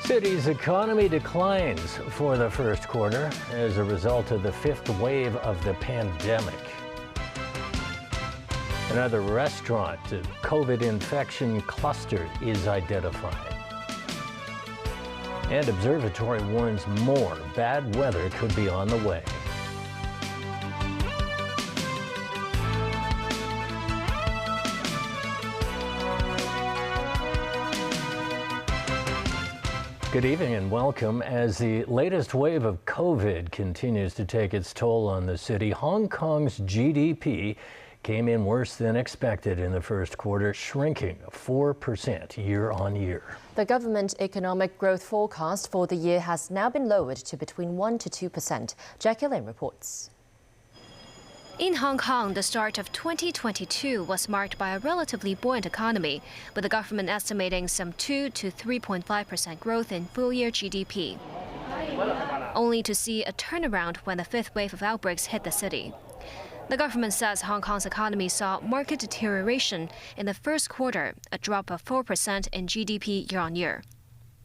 City's economy declines for the first quarter as a result of the fifth wave of the pandemic. Another restaurant COVID infection cluster is identified. And observatory warns more bad weather could be on the way. Good evening and welcome. As the latest wave of COVID continues to take its toll on the city, Hong Kong's GDP came in worse than expected in the first quarter, shrinking 4% year on year. The government economic growth forecast for the year has now been lowered to between 1% to 2%. Jacqueline reports. In Hong Kong, the start of 2022 was marked by a relatively buoyant economy, with the government estimating some 2 to 3.5% growth in full-year GDP, only to see a turnaround when the fifth wave of outbreaks hit the city. The government says Hong Kong's economy saw market deterioration in the first quarter, a drop of 4% in GDP year on year.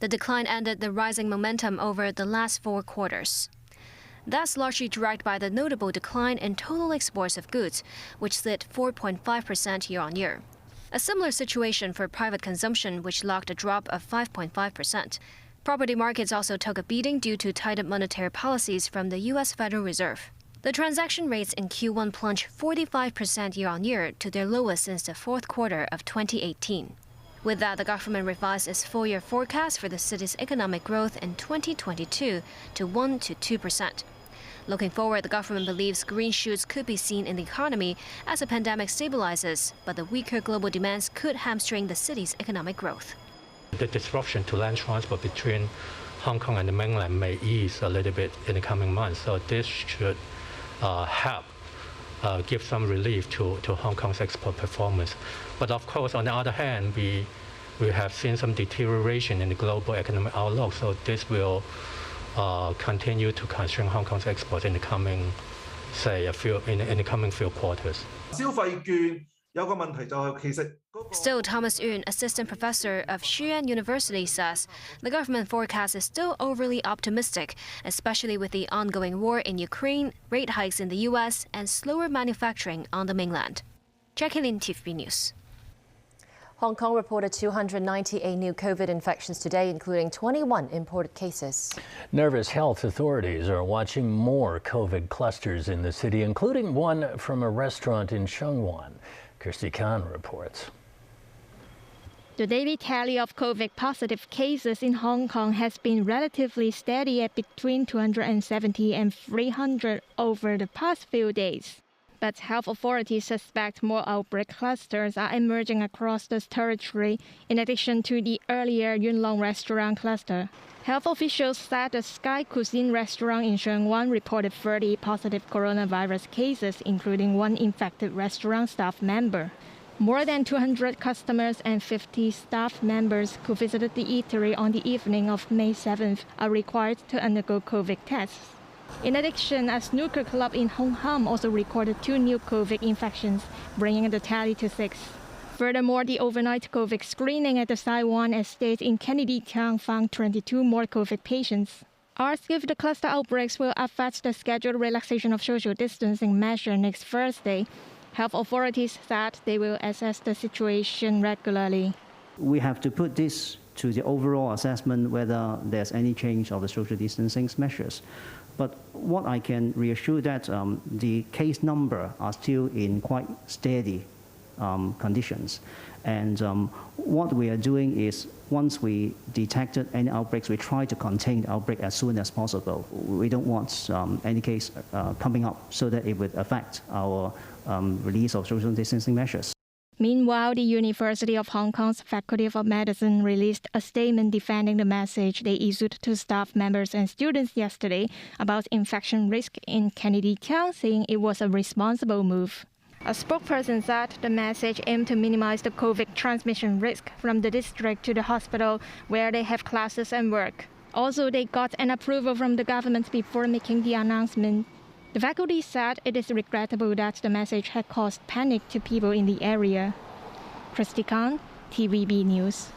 The decline ended the rising momentum over the last 4 quarters. That's largely dragged by the notable decline in total exports of goods, which slid 4.5% year on year. A similar situation for private consumption, which logged a drop of 5.5%. Property markets also took a beating due to tightened monetary policies from the U.S. Federal Reserve. The transaction rates in Q1 plunged 45% year on year to their lowest since the fourth quarter of 2018. With that, the government revised its full-year forecast for the city's economic growth in 2022 to 1% to 2%. Looking forward, the government believes green shoots could be seen in the economy as the pandemic stabilizes, but the weaker global demands could hamstring the city's economic growth. The disruption to land transport between Hong Kong and the mainland may ease a little bit in the coming months, so this should help give some relief to Hong Kong's export performance. But of course, on the other hand, we have seen some deterioration in the global economic outlook, so this will continue to constrain Hong Kong's exports in the coming, in the coming few quarters. Still, Thomas Yun, assistant professor of Xi'an University, says the government forecast is still overly optimistic, especially with the ongoing war in Ukraine, rate hikes in the U.S., and slower manufacturing on the mainland. Jacqueline, TVB News. Hong Kong reported 298 new COVID infections today, including 21 imported cases. Nervous health authorities are watching more COVID clusters in the city, including one from a restaurant in Sheungwan. Kirsty Khan reports. The daily tally of COVID positive cases in Hong Kong has been relatively steady at between 270 and 300 over the past few days. But health authorities suspect more outbreak clusters are emerging across the territory, in addition to the earlier Yuen Long restaurant cluster. Health officials said the Sky Cuisine restaurant in Sheungwan reported 30 positive coronavirus cases, including one infected restaurant staff member. More than 200 customers and 50 staff members who visited the eatery on the evening of May 7th are required to undergo COVID tests. In addition, a snooker club in Hong Kong also recorded 2 new COVID infections, bringing the tally to 6. Furthermore, the overnight COVID screening at the Saiwan estate in Kennedy Town found 22 more COVID patients. Asked if the cluster outbreaks will affect the scheduled relaxation of social distancing measure next Thursday, health authorities said they will assess the situation regularly. We have to put this to the overall assessment whether there's any change of the social distancing measures. But what I can reassure that the case number are still in quite steady conditions. And what we are doing is, once we detected any outbreaks, we try to contain the outbreak as soon as possible. We don't want any case coming up so that it would affect our release of social distancing measures. Meanwhile, the University of Hong Kong's Faculty of Medicine released a statement defending the message they issued to staff members and students yesterday about infection risk in Kennedy Town, saying it was a responsible move. A spokesperson said the message aimed to minimize the COVID transmission risk from the district to the hospital where they have classes and work. Also, they got an approval from the government before making the announcement. The faculty said it is regrettable that the message had caused panic to people in the area. Christy Khan, TVB News.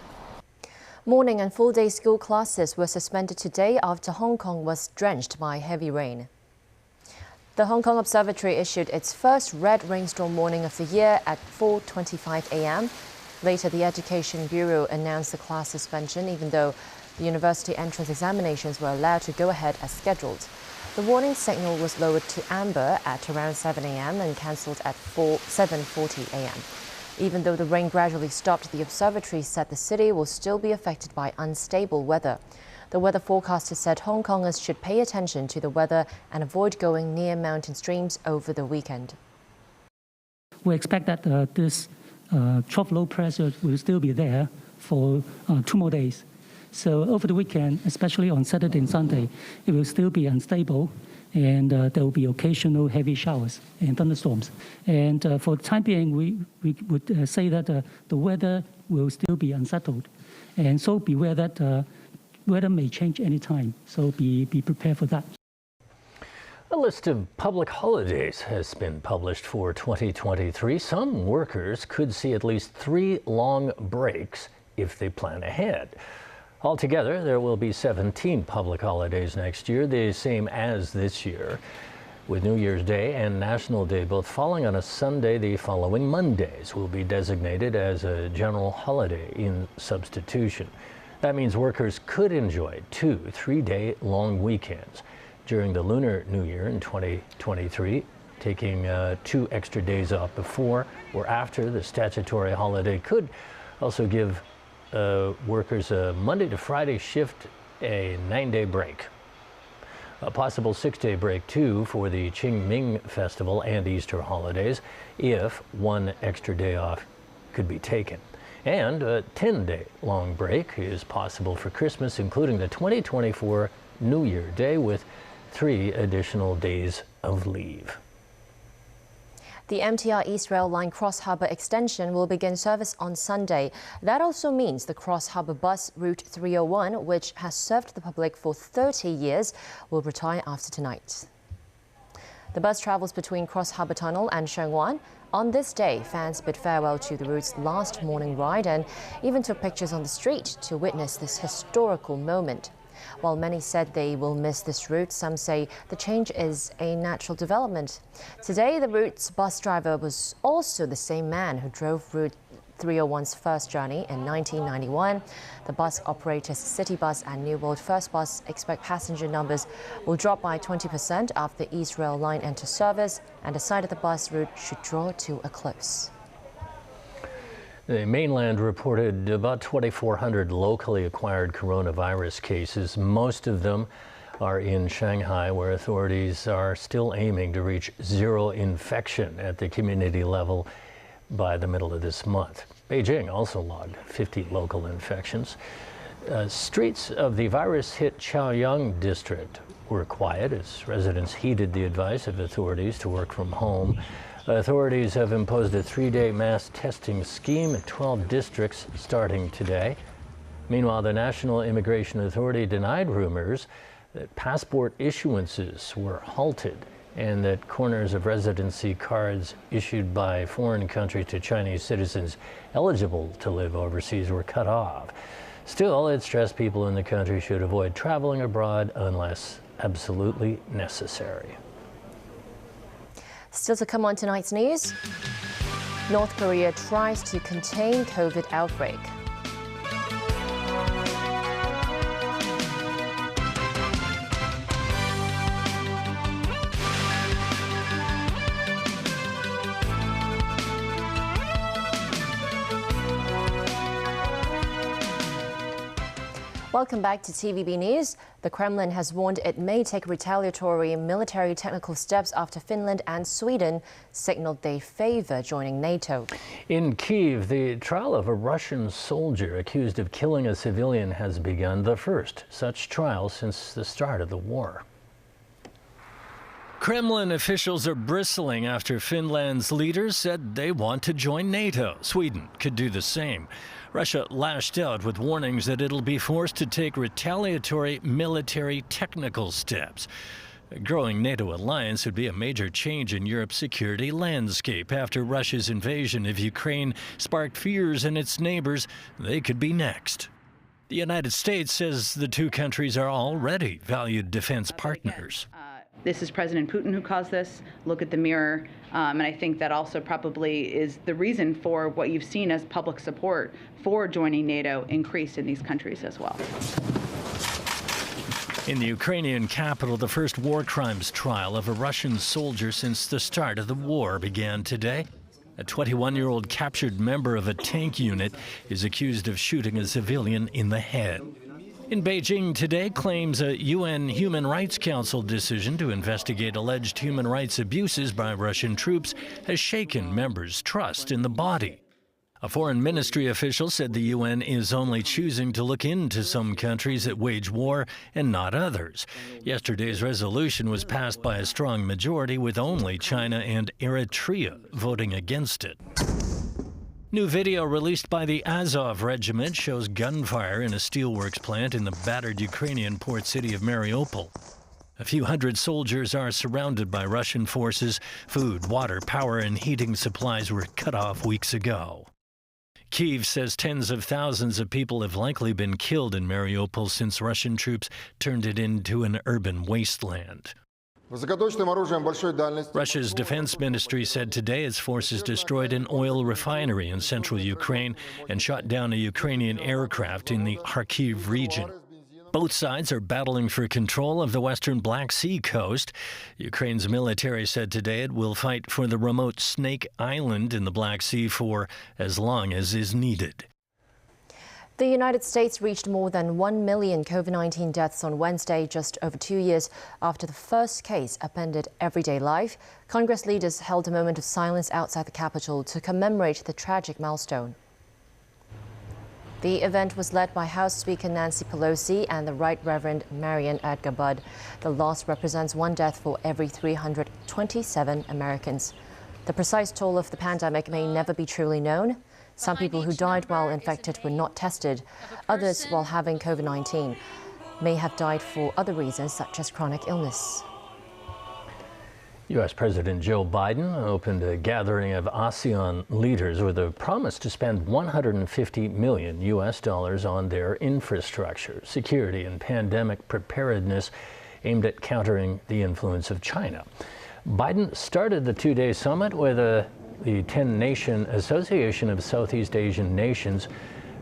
Morning and full-day school classes were suspended today after Hong Kong was drenched by heavy rain. The Hong Kong Observatory issued its first red rainstorm warning of the year at 4:25 a.m. Later, the Education Bureau announced the class suspension, even though the university entrance examinations were allowed to go ahead as scheduled. The warning signal was lowered to amber at around 7 a.m. and cancelled at 7:40 a.m. Even though the rain gradually stopped, the observatory said the city will still be affected by unstable weather. The weather forecaster said Hong Kongers should pay attention to the weather and avoid going near mountain streams over the weekend. We expect that this trough low pressure will still be there for 2 more days. So over the weekend, especially on Saturday and Sunday, it will still be unstable, and there will be occasional heavy showers and thunderstorms. And for the time being, we would say that the weather will still be unsettled. And so beware that weather may change any time, so be prepared for that. A list of public holidays has been published for 2023. Some workers could see at least 3 long breaks if they plan ahead. Altogether, there will be 17 public holidays next year, the same as this year, with New Year's Day and National Day both falling on a Sunday. The following Mondays will be designated as a general holiday in substitution. That means workers could enjoy 2 3-day long weekends during the Lunar New Year in 2023, taking 2 extra days off before or after the statutory holiday could also give workers a Monday to Friday shift, a 9-day break. A possible 6-day break too for the Qingming Festival and Easter holidays if 1 extra day off could be taken. And a 10-day long break is possible for Christmas, including the 2024 New Year Day with 3 additional days of leave. The MTR East Rail Line Cross Harbour extension will begin service on Sunday. That also means the Cross Harbour bus Route 301, which has served the public for 30 years, will retire after tonight. The bus travels between Cross Harbour Tunnel and Sheung-Wan. On this day, fans bid farewell to the route's last morning ride and even took pictures on the street to witness this historical moment. While many said they will miss this route, some say the change is a natural development. Today, the route's bus driver was also the same man who drove Route 301's first journey in 1991. The bus operators Citybus and New World First Bus expect passenger numbers will drop by 20% after the East Rail Line enters service, and the side of the bus route should draw to a close. The mainland reported about 2,400 locally acquired coronavirus cases. Most of them are in Shanghai, where authorities are still aiming to reach 0 infection at the community level by the middle of this month. Beijing also logged 50 local infections. Streets of the virus-hit Chaoyang district were quiet as residents heeded the advice of authorities to work from home. Authorities have imposed a 3-day mass testing scheme at 12 districts starting today. Meanwhile, the National Immigration Authority denied rumors that passport issuances were halted and that corners of residency cards issued by foreign countries to Chinese citizens eligible to live overseas were cut off. Still, it stressed people in the country should avoid traveling abroad unless absolutely necessary. Still to come on tonight's news, North Korea tries to contain COVID outbreak. Welcome back to TVB News. The Kremlin has warned it may take retaliatory military technical steps after Finland and Sweden signaled they favor joining NATO. In Kyiv, the trial of a Russian soldier accused of killing a civilian has begun, the first such trial since the start of the war. Kremlin officials are bristling after Finland's leaders said they want to join NATO. Sweden could do the same. Russia lashed out with warnings that it'll be forced to take retaliatory military technical steps. A growing NATO alliance would be a major change in Europe's security landscape after Russia's invasion of Ukraine sparked fears in its neighbors they could be next. The United States says the two countries are already valued defense partners. This is President Putin who caused this. Look at the mirror. And I think that also probably is the reason for what you've seen as public support for joining NATO increase in these countries as well. In the Ukrainian capital, the first war crimes trial of a Russian soldier since the start of the war began today. A 21-year-old captured member of a tank unit is accused of shooting a civilian in the head. In Beijing today, claims a UN Human Rights Council decision to investigate alleged human rights abuses by Russian troops has shaken members' trust in the body. A foreign ministry official said the UN is only choosing to look into some countries that wage war and not others. Yesterday's resolution was passed by a strong majority, with only China and Eritrea voting against it. New video released by the Azov Regiment shows gunfire in a steelworks plant in the battered Ukrainian port city of Mariupol. A few hundred soldiers are surrounded by Russian forces. Food, water, power, and heating supplies were cut off weeks ago. Kyiv says tens of thousands of people have likely been killed in Mariupol since Russian troops turned it into an urban wasteland. Russia's defense ministry said today its forces destroyed an oil refinery in central Ukraine and shot down a Ukrainian aircraft in the Kharkiv region. Both sides are battling for control of the western Black Sea coast. Ukraine's military said today it will fight for the remote Snake Island in the Black Sea for as long as is needed. The United States reached more than 1 million COVID-19 deaths on Wednesday, just over 2 years after the first case upended everyday life. Congress leaders held a moment of silence outside the Capitol to commemorate the tragic milestone. The event was led by House Speaker Nancy Pelosi and the Right Reverend Marian Edgar Budd. The loss represents one death for every 327 Americans. The precise toll of the pandemic may never be truly known. Some people who died while infected were not tested. Others, while having COVID-19, may have died for other reasons, such as chronic illness. U.S. President Joe Biden opened a gathering of ASEAN leaders with a promise to spend $150 million on their infrastructure, security, and pandemic preparedness aimed at countering the influence of China. Biden started the two-day summit with the 10-nation Association of Southeast Asian Nations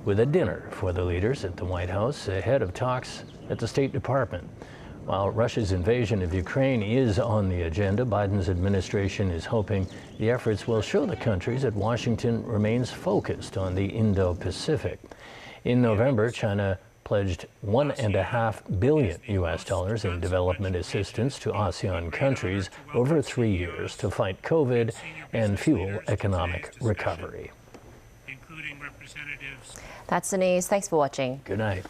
with a dinner for the leaders at the White House ahead of talks at the State Department. While Russia's invasion of Ukraine is on the agenda, Biden's administration is hoping the efforts will show the countries that Washington remains focused on the Indo-Pacific. In November, China pledged $1.5 billion in development assistance to ASEAN countries over 3 years to fight COVID and fuel economic recovery. That's the news. Thanks for watching. Good night.